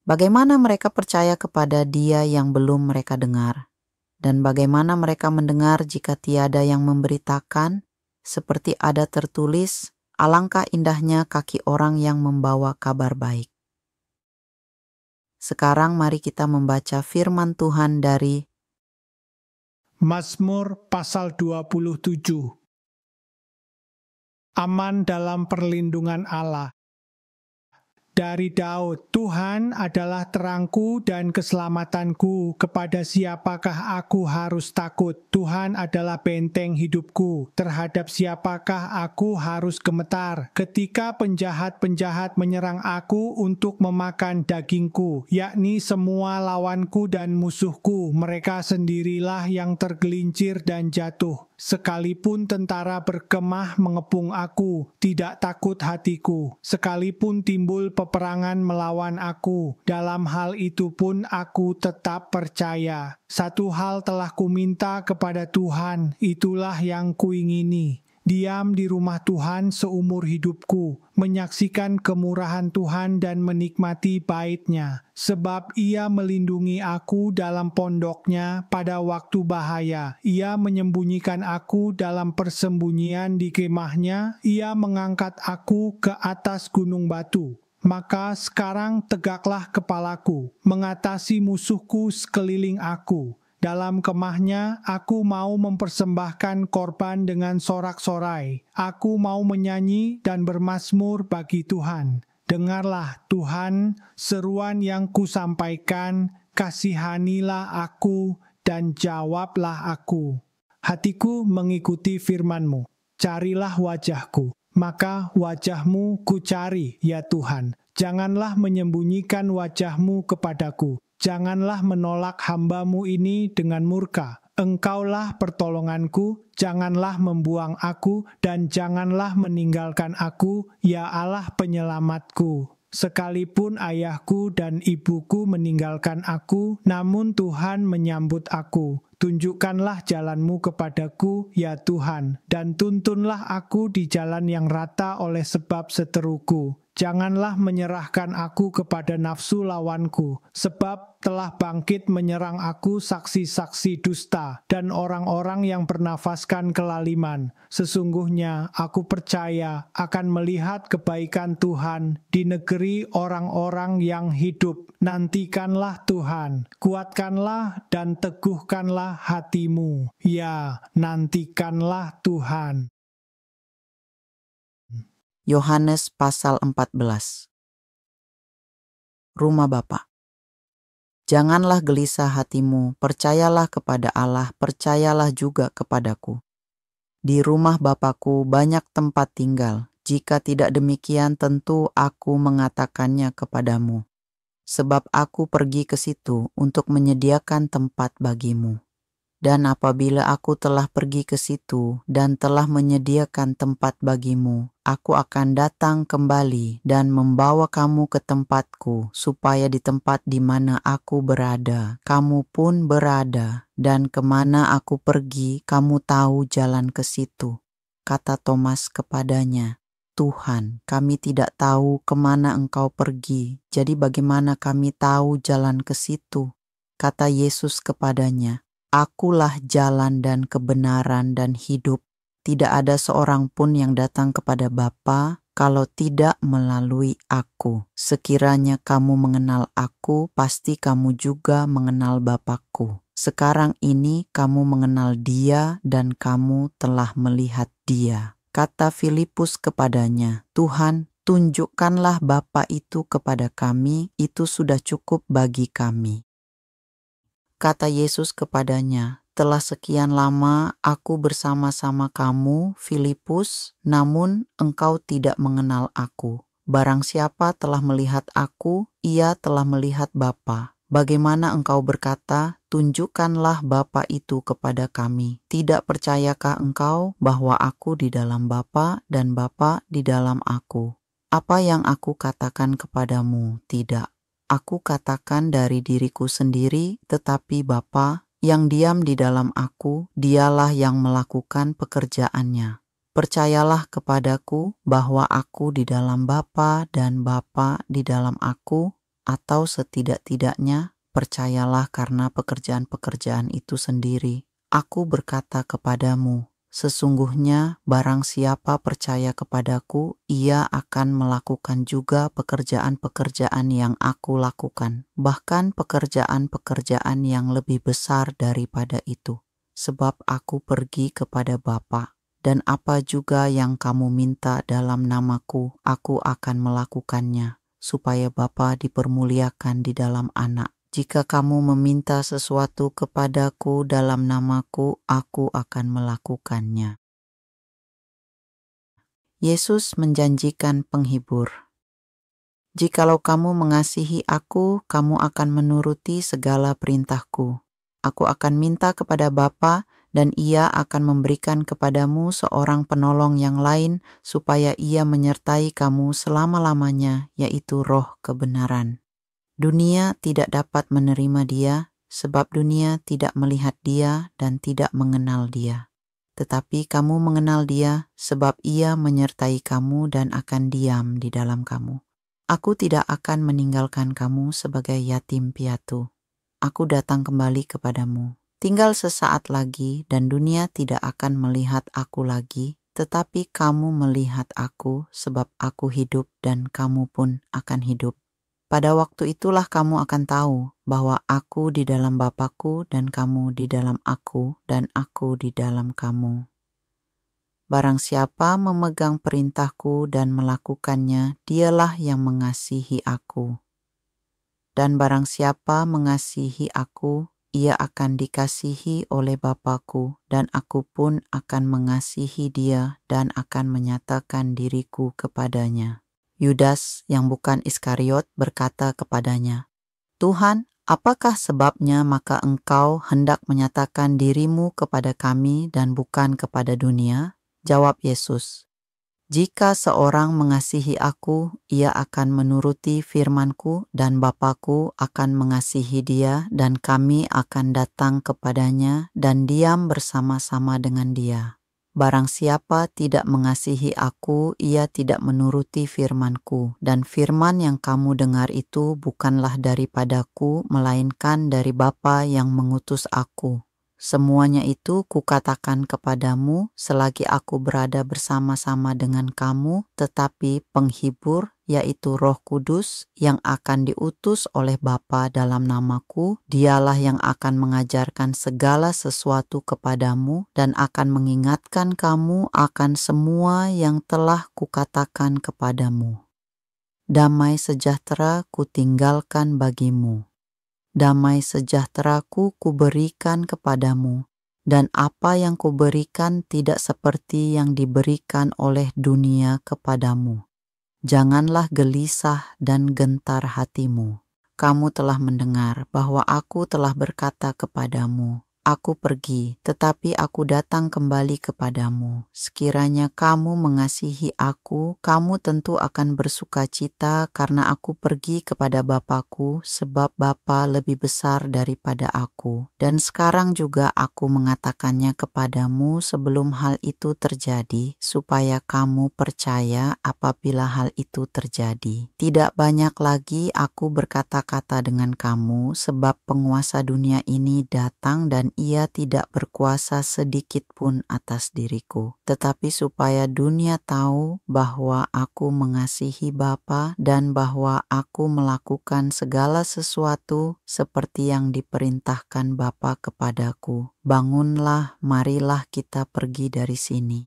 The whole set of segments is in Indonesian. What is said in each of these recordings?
Bagaimana mereka percaya kepada Dia yang belum mereka dengar? Dan bagaimana mereka mendengar jika tiada yang memberitakan? Seperti ada tertulis, alangkah indahnya kaki orang yang membawa kabar baik. Sekarang mari kita membaca firman Tuhan dari Mazmur pasal 27. Aman dalam perlindungan Allah. Dari Daud, Tuhan adalah terangku dan keselamatanku, kepada siapakah aku harus takut? Tuhan adalah benteng hidupku, terhadap siapakah aku harus gemetar? Ketika penjahat-penjahat menyerang aku untuk memakan dagingku, yakni semua lawanku dan musuhku, mereka sendirilah yang tergelincir dan jatuh. Sekalipun tentara berkemah mengepung aku, tidak takut hatiku. Sekalipun timbul peperangan melawan aku, dalam hal itu pun aku tetap percaya. Satu hal telah kuminta kepada Tuhan, itulah yang kuingini. Diam di rumah Tuhan seumur hidupku, menyaksikan kemurahan Tuhan dan menikmati bait-Nya. Sebab Ia melindungi aku dalam pondok-Nya pada waktu bahaya. Ia menyembunyikan aku dalam persembunyian di kemah-Nya. Ia mengangkat aku ke atas gunung batu. Maka sekarang tegaklah kepalaku, mengatasi musuhku sekeliling aku. Dalam kemah-Nya, aku mau mempersembahkan korban dengan sorak-sorai. Aku mau menyanyi dan bermazmur bagi Tuhan. Dengarlah Tuhan, seruan yang kusampaikan, kasihanilah aku dan jawablah aku. Hatiku mengikuti firman-Mu. Carilah wajah-Ku, maka wajah-Mu kucari, ya Tuhan. Janganlah menyembunyikan wajah-Mu kepadaku. Janganlah menolak hamba-Mu ini dengan murka. Engkaulah pertolonganku, janganlah membuang aku, dan janganlah meninggalkan aku, ya Allah penyelamatku. Sekalipun ayahku dan ibuku meninggalkan aku, namun Tuhan menyambut aku. Tunjukkanlah jalan-Mu kepadaku, ya Tuhan, dan tuntunlah aku di jalan yang rata oleh sebab seteruku. Janganlah menyerahkan aku kepada nafsu lawanku, sebab telah bangkit menyerang aku saksi-saksi dusta dan orang-orang yang bernafaskan kelaliman. Sesungguhnya aku percaya akan melihat kebaikan Tuhan di negeri orang-orang yang hidup. Nantikanlah Tuhan, kuatkanlah dan teguhkanlah hatimu. Ya, nantikanlah Tuhan. Yohanes pasal 14. Rumah Bapa. Janganlah gelisah hatimu, percayalah kepada Allah, percayalah juga kepadaku. Di rumah Bapakku banyak tempat tinggal. Jika tidak demikian, tentu aku mengatakannya kepadamu. Sebab aku pergi ke situ untuk menyediakan tempat bagimu. Dan apabila aku telah pergi ke situ dan telah menyediakan tempat bagimu, aku akan datang kembali dan membawa kamu ke tempatku, supaya di tempat di mana aku berada, kamu pun berada, dan kemana aku pergi, kamu tahu jalan ke situ. Kata Thomas kepadanya, Tuhan, kami tidak tahu kemana Engkau pergi, jadi bagaimana kami tahu jalan ke situ? Kata Yesus kepadanya, Akulah jalan dan kebenaran dan hidup. Tidak ada seorang pun yang datang kepada Bapa kalau tidak melalui aku. Sekiranya kamu mengenal aku, pasti kamu juga mengenal Bapakku. Sekarang ini kamu mengenal Dia dan kamu telah melihat Dia. Kata Filipus kepadanya, Tuhan, tunjukkanlah Bapa itu kepada kami, itu sudah cukup bagi kami. Kata Yesus kepadanya, telah sekian lama aku bersama-sama kamu, Filipus, namun engkau tidak mengenal aku. Barang siapa telah melihat aku, ia telah melihat Bapa. Bagaimana engkau berkata, tunjukkanlah Bapa itu kepada kami. Tidak percayakah engkau bahwa aku di dalam Bapa dan Bapa di dalam aku? Apa yang aku katakan kepadamu? Tidak. Aku katakan dari diriku sendiri, tetapi Bapa yang diam di dalam aku, dialah yang melakukan pekerjaannya. Percayalah kepadaku bahwa aku di dalam Bapa dan Bapa di dalam aku. atau setidak-tidaknya percayalah karena pekerjaan-pekerjaan itu sendiri. Aku berkata kepadamu, sesungguhnya barang siapa percaya kepadaku, ia akan melakukan juga pekerjaan-pekerjaan yang aku lakukan, bahkan pekerjaan-pekerjaan yang lebih besar daripada itu. Sebab aku pergi kepada Bapa, dan apa juga yang kamu minta dalam namaku, aku akan melakukannya, supaya Bapa dipermuliakan di dalam Anak. Jika kamu meminta sesuatu kepadaku dalam namaku, aku akan melakukannya. Yesus menjanjikan penghibur. Jikalau kamu mengasihi aku, kamu akan menuruti segala perintahku. Aku akan minta kepada Bapa, dan ia akan memberikan kepadamu seorang penolong yang lain, supaya ia menyertai kamu selama-lamanya, yaitu Roh kebenaran. Dunia tidak dapat menerima dia, sebab dunia tidak melihat dia dan tidak mengenal dia. Tetapi kamu mengenal dia, sebab ia menyertai kamu dan akan diam di dalam kamu. Aku tidak akan meninggalkan kamu sebagai yatim piatu. Aku datang kembali kepadamu. Tinggal sesaat lagi dan dunia tidak akan melihat aku lagi, tetapi kamu melihat aku sebab aku hidup dan kamu pun akan hidup. Pada waktu itulah kamu akan tahu bahwa aku di dalam Bapa-Ku dan kamu di dalam aku dan aku di dalam kamu. Barang siapa memegang perintahku dan melakukannya, dialah yang mengasihi aku. Dan barang siapa mengasihi aku, ia akan dikasihi oleh Bapa-Ku, dan aku pun akan mengasihi dia dan akan menyatakan diriku kepadanya. Yudas yang bukan Iskariot berkata kepadanya, Tuhan, apakah sebabnya maka engkau hendak menyatakan dirimu kepada kami dan bukan kepada dunia? Jawab Yesus, jika seorang mengasihi aku, ia akan menuruti firman-Ku dan Bapa-Ku akan mengasihi dia dan kami akan datang kepadanya dan diam bersama-sama dengan dia. Barang siapa tidak mengasihi aku, ia tidak menuruti firman-Ku, dan firman yang kamu dengar itu bukanlah daripadaku, melainkan dari Bapa yang mengutus aku. Semuanya itu kukatakan kepadamu selagi aku berada bersama-sama dengan kamu, tetapi penghibur, yaitu Roh Kudus, yang akan diutus oleh Bapa dalam namaku, dialah yang akan mengajarkan segala sesuatu kepadamu dan akan mengingatkan kamu akan semua yang telah kukatakan kepadamu. Damai sejahtera kutinggalkan bagimu. Damai sejahteraku kuberikan kepadamu, dan apa yang kuberikan tidak seperti yang diberikan oleh dunia kepadamu. Janganlah gelisah dan gentar hatimu. Kamu telah mendengar bahwa aku telah berkata kepadamu, aku pergi, tetapi aku datang kembali kepadamu. Sekiranya kamu mengasihi aku, kamu tentu akan bersukacita karena aku pergi kepada Bapa-Ku, sebab Bapa lebih besar daripada aku. Dan sekarang juga aku mengatakannya kepadamu sebelum hal itu terjadi, supaya kamu percaya apabila hal itu terjadi. Tidak banyak lagi aku berkata-kata dengan kamu, sebab penguasa dunia ini datang dan ia tidak berkuasa sedikit pun atas diriku. Tetapi supaya dunia tahu bahwa aku mengasihi Bapa dan bahwa aku melakukan segala sesuatu seperti yang diperintahkan Bapa kepadaku. Bangunlah, marilah kita pergi dari sini.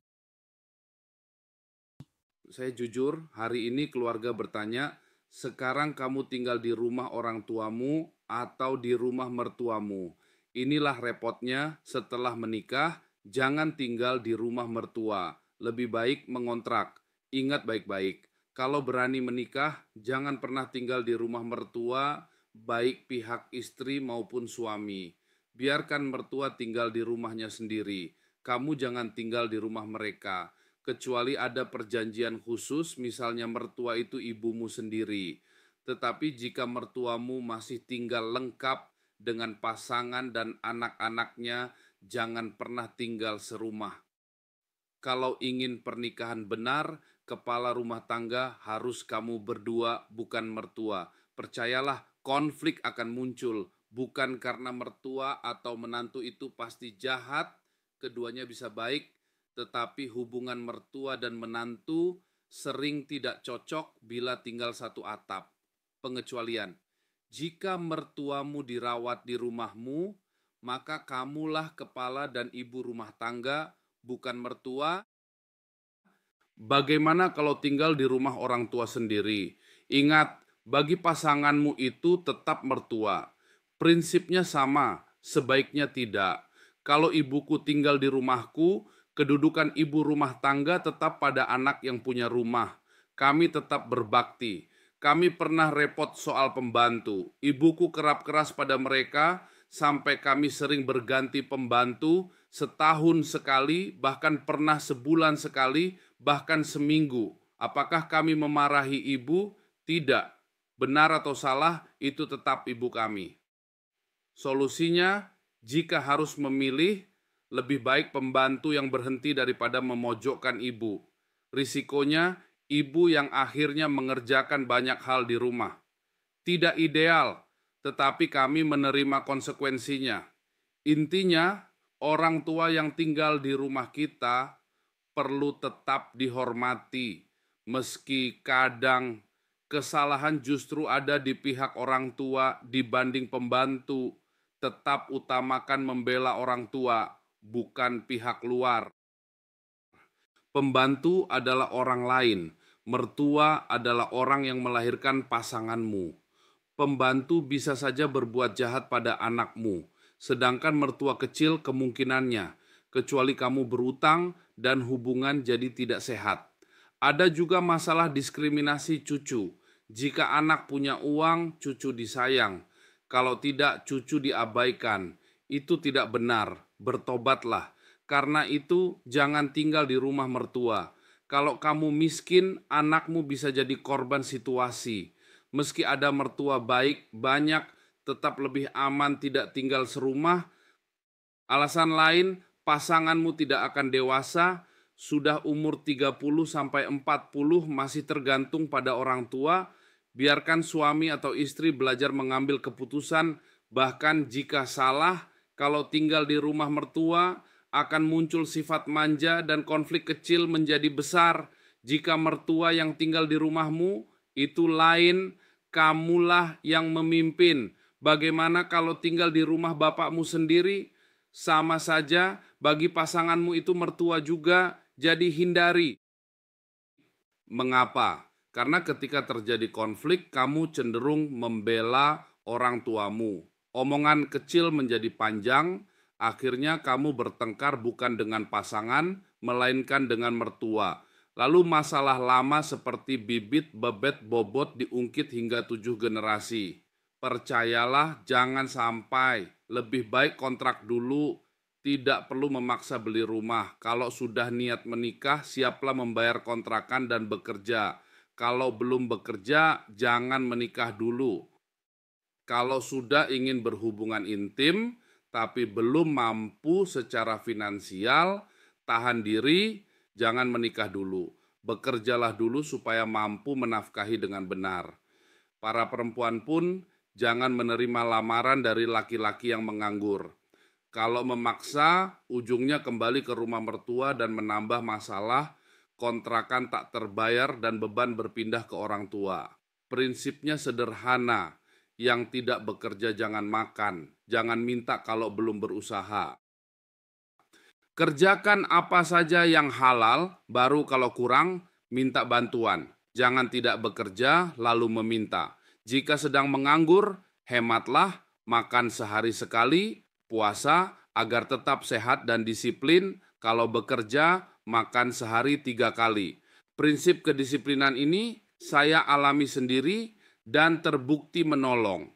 Saya jujur, hari ini keluarga bertanya, sekarang kamu tinggal di rumah orang tuamu atau di rumah mertuamu? Inilah repotnya setelah menikah, jangan tinggal di rumah mertua. Lebih baik mengontrak. Ingat baik-baik, kalau berani menikah, jangan pernah tinggal di rumah mertua, baik pihak istri maupun suami. Biarkan mertua tinggal di rumahnya sendiri. Kamu jangan tinggal di rumah mereka, kecuali ada perjanjian khusus, misalnya mertua itu ibumu sendiri. Tetapi jika mertuamu masih tinggal lengkap dengan pasangan dan anak-anaknya, jangan pernah tinggal serumah. Kalau ingin pernikahan benar, kepala rumah tangga harus kamu berdua, bukan mertua. Percayalah, konflik akan muncul, bukan karena mertua atau menantu itu pasti jahat, keduanya bisa baik, tetapi hubungan mertua dan menantu sering tidak cocok bila tinggal satu atap. Pengecualian, jika mertuamu dirawat di rumahmu, maka kamulah kepala dan ibu rumah tangga, bukan mertua. Bagaimana kalau tinggal di rumah orang tua sendiri? Ingat, bagi pasanganmu itu tetap mertua. Prinsipnya sama, sebaiknya tidak. Kalau ibuku tinggal di rumahku, kedudukan ibu rumah tangga tetap pada anak yang punya rumah. Kami tetap berbakti. Kami pernah repot soal pembantu. Ibuku kerap keras pada mereka, sampai kami sering berganti pembantu setahun sekali, bahkan pernah sebulan sekali, bahkan seminggu. Apakah kami memarahi ibu? Tidak. Benar atau salah, itu tetap ibu kami. Solusinya, jika harus memilih, lebih baik pembantu yang berhenti daripada memojokkan ibu. Risikonya, ibu yang akhirnya mengerjakan banyak hal di rumah. Tidak ideal, tetapi kami menerima konsekuensinya. Intinya, orang tua yang tinggal di rumah kita perlu tetap dihormati, meski kadang kesalahan justru ada di pihak orang tua dibanding pembantu. Tetap utamakan membela orang tua, bukan pihak luar. Pembantu adalah orang lain, mertua adalah orang yang melahirkan pasanganmu. Pembantu bisa saja berbuat jahat pada anakmu, sedangkan mertua kecil kemungkinannya, kecuali kamu berutang dan hubungan jadi tidak sehat. Ada juga masalah diskriminasi cucu. Jika anak punya uang, cucu disayang. Kalau tidak, cucu diabaikan. Itu tidak benar. Bertobatlah. Karena itu, jangan tinggal di rumah mertua. Kalau kamu miskin, anakmu bisa jadi korban situasi. Meski ada mertua baik, banyak, tetap lebih aman tidak tinggal serumah. Alasan lain, pasanganmu tidak akan dewasa, sudah umur 30-40 masih tergantung pada orang tua. Biarkan suami atau istri belajar mengambil keputusan, bahkan jika salah. Kalau tinggal di rumah mertua, akan muncul sifat manja dan konflik kecil menjadi besar. Jika mertua yang tinggal di rumahmu, itu lain, kamulah yang memimpin. Bagaimana kalau tinggal di rumah bapakmu sendiri? Sama saja, bagi pasanganmu itu mertua juga, jadi hindari. Mengapa? Karena ketika terjadi konflik, kamu cenderung membela orang tuamu. Omongan kecil menjadi panjang, akhirnya kamu bertengkar bukan dengan pasangan, melainkan dengan mertua. Lalu masalah lama seperti bibit, bebet, bobot diungkit hingga 7 generasi. Percayalah, jangan sampai. Lebih baik kontrak dulu. Tidak perlu memaksa beli rumah. Kalau sudah niat menikah, siaplah membayar kontrakan dan bekerja. Kalau belum bekerja, jangan menikah dulu. Kalau sudah ingin berhubungan intim, tapi belum mampu secara finansial, tahan diri, jangan menikah dulu. Bekerjalah dulu supaya mampu menafkahi dengan benar. Para perempuan pun jangan menerima lamaran dari laki-laki yang menganggur. Kalau memaksa, ujungnya kembali ke rumah mertua dan menambah masalah, kontrakan tak terbayar dan beban berpindah ke orang tua. Prinsipnya sederhana, yang tidak bekerja jangan makan, jangan minta kalau belum berusaha. Kerjakan apa saja yang halal, baru kalau kurang, minta bantuan. Jangan tidak bekerja, lalu meminta. Jika sedang menganggur, hematlah, makan sehari sekali, puasa, agar tetap sehat dan disiplin. Kalau bekerja, makan sehari 3 kali. Prinsip kedisiplinan ini saya alami sendiri dan terbukti menolong.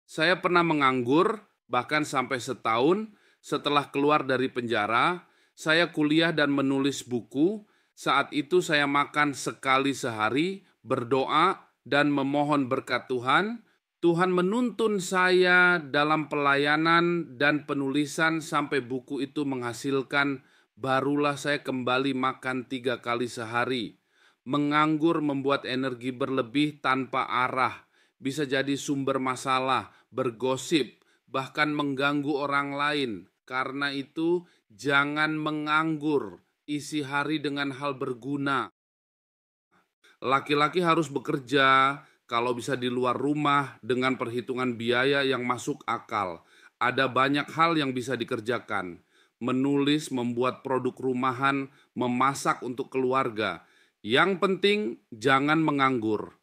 Saya pernah menganggur, bahkan sampai setahun. Setelah keluar dari penjara, saya kuliah dan menulis buku. Saat itu saya makan sekali sehari, berdoa, dan memohon berkat Tuhan. Tuhan menuntun saya dalam pelayanan dan penulisan sampai buku itu menghasilkan. Barulah saya kembali makan 3 kali sehari. Menganggur membuat energi berlebih tanpa arah. bisa jadi sumber masalah, bergosip, bahkan mengganggu orang lain. Karena itu, jangan menganggur, isi hari dengan hal berguna. Laki-laki harus bekerja, kalau bisa di luar rumah, dengan perhitungan biaya yang masuk akal. Ada banyak hal yang bisa dikerjakan. Menulis, membuat produk rumahan, memasak untuk keluarga. Yang penting, jangan menganggur.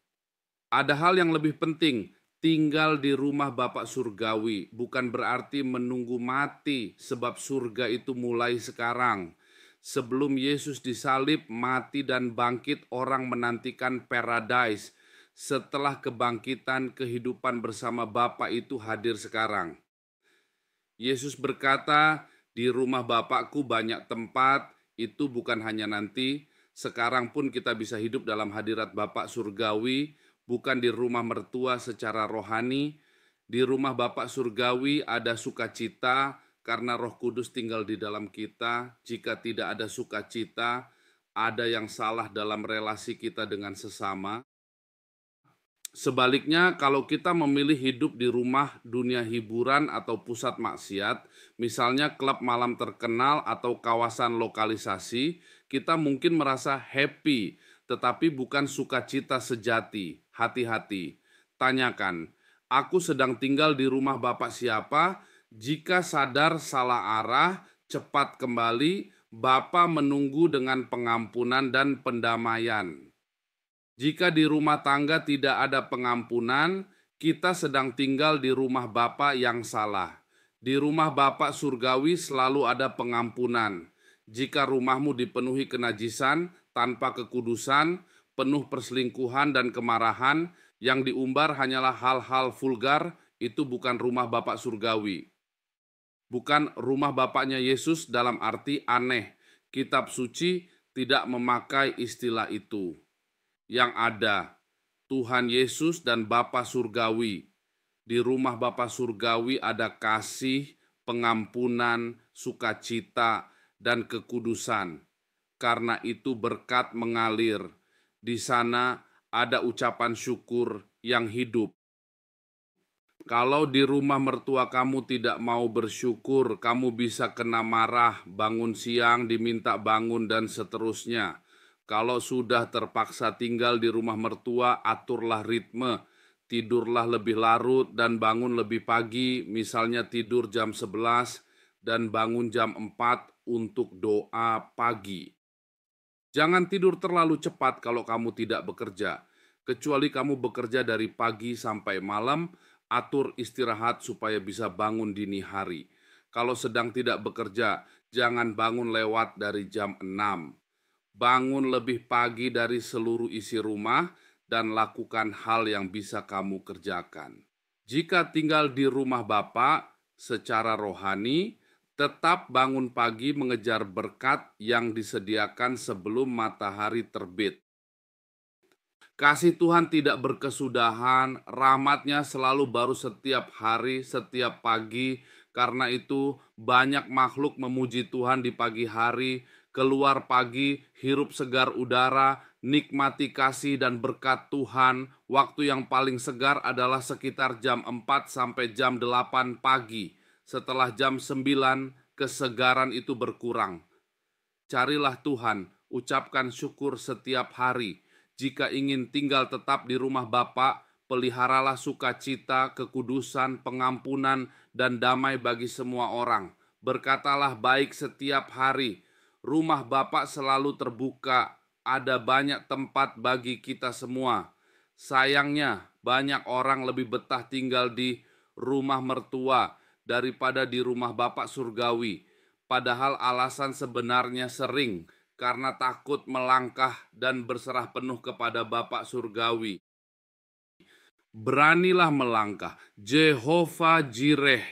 Ada hal yang lebih penting, tinggal di rumah Bapak Surgawi, bukan berarti menunggu mati, sebab surga itu mulai sekarang. Sebelum Yesus disalib, mati dan bangkit, orang menantikan paradise. Setelah kebangkitan, kehidupan bersama Bapa itu hadir sekarang. Yesus berkata, di rumah Bapakku banyak tempat, itu bukan hanya nanti, sekarang pun kita bisa hidup dalam hadirat Bapak Surgawi, bukan di rumah mertua secara rohani. Di rumah Bapak Surgawi ada sukacita, karena Roh Kudus tinggal di dalam kita. Jika tidak ada sukacita, ada yang salah dalam relasi kita dengan sesama. Sebaliknya, kalau kita memilih hidup di rumah dunia hiburan atau pusat maksiat, misalnya klub malam terkenal atau kawasan lokalisasi, kita mungkin merasa happy, tetapi bukan sukacita sejati. Hati-hati. Tanyakan, aku sedang tinggal di rumah Bapak siapa? Jika sadar salah arah, cepat kembali. Bapa menunggu dengan pengampunan dan pendamaian. Jika di rumah tangga tidak ada pengampunan, kita sedang tinggal di rumah Bapa yang salah. Di rumah Bapa surgawi selalu ada pengampunan. Jika rumahmu dipenuhi kenajisan, tanpa kekudusan, penuh perselingkuhan dan kemarahan, yang diumbar hanyalah hal-hal vulgar, itu bukan rumah Bapa surgawi. Bukan rumah Bapaknya Yesus dalam arti aneh. Kitab suci tidak memakai istilah itu. Yang ada Tuhan Yesus dan Bapa surgawi. Di rumah Bapa surgawi ada kasih, pengampunan, sukacita, dan kekudusan. Karena itu berkat mengalir. Di sana ada ucapan syukur yang hidup. Kalau di rumah mertua kamu tidak mau bersyukur, kamu bisa kena marah, bangun siang, diminta bangun, dan seterusnya. Kalau sudah terpaksa tinggal di rumah mertua, aturlah ritme. Tidurlah lebih larut dan bangun lebih pagi, misalnya tidur jam 11 dan bangun jam 4 untuk doa pagi. Jangan tidur terlalu cepat kalau kamu tidak bekerja. Kecuali kamu bekerja dari pagi sampai malam, atur istirahat supaya bisa bangun dini hari. Kalau sedang tidak bekerja, jangan bangun lewat dari jam 6. Bangun lebih pagi dari seluruh isi rumah dan lakukan hal yang bisa kamu kerjakan. Jika tinggal di rumah Bapa secara rohani, tetap bangun pagi mengejar berkat yang disediakan sebelum matahari terbit. Kasih Tuhan tidak berkesudahan, rahmat-Nya selalu baru setiap hari, setiap pagi. Karena itu banyak makhluk memuji Tuhan di pagi hari, keluar pagi, hirup segar udara, nikmati kasih dan berkat Tuhan. Waktu yang paling segar adalah sekitar jam 4 sampai jam 8 pagi. Setelah jam 9, kesegaran itu berkurang. Carilah Tuhan, ucapkan syukur setiap hari. Jika ingin tinggal tetap di rumah Bapa, peliharalah sukacita, kekudusan, pengampunan, dan damai bagi semua orang. Berkatalah baik setiap hari. Rumah Bapa selalu terbuka, ada banyak tempat bagi kita semua. Sayangnya, banyak orang lebih betah tinggal di rumah mertua daripada di rumah Bapa surgawi. Padahal alasan sebenarnya sering karena takut melangkah dan berserah penuh kepada Bapa surgawi. Beranilah melangkah. Jehovah Jireh,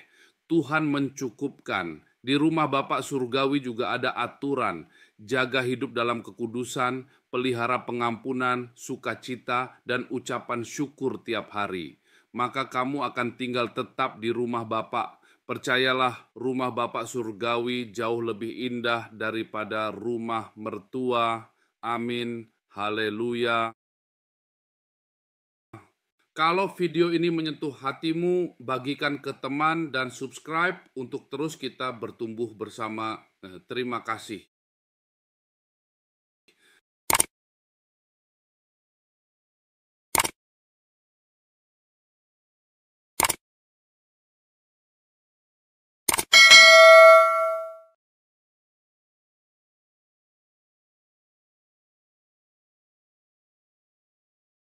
Tuhan mencukupkan. Di rumah Bapa surgawi juga ada aturan. Jaga hidup dalam kekudusan, pelihara pengampunan, sukacita, dan ucapan syukur tiap hari. Maka kamu akan tinggal tetap di rumah Bapa. Percayalah, rumah Bapa surgawi jauh lebih indah daripada rumah mertua. Amin. Haleluya. Kalau video ini menyentuh hatimu, bagikan ke teman dan subscribe untuk terus kita bertumbuh bersama. Terima kasih.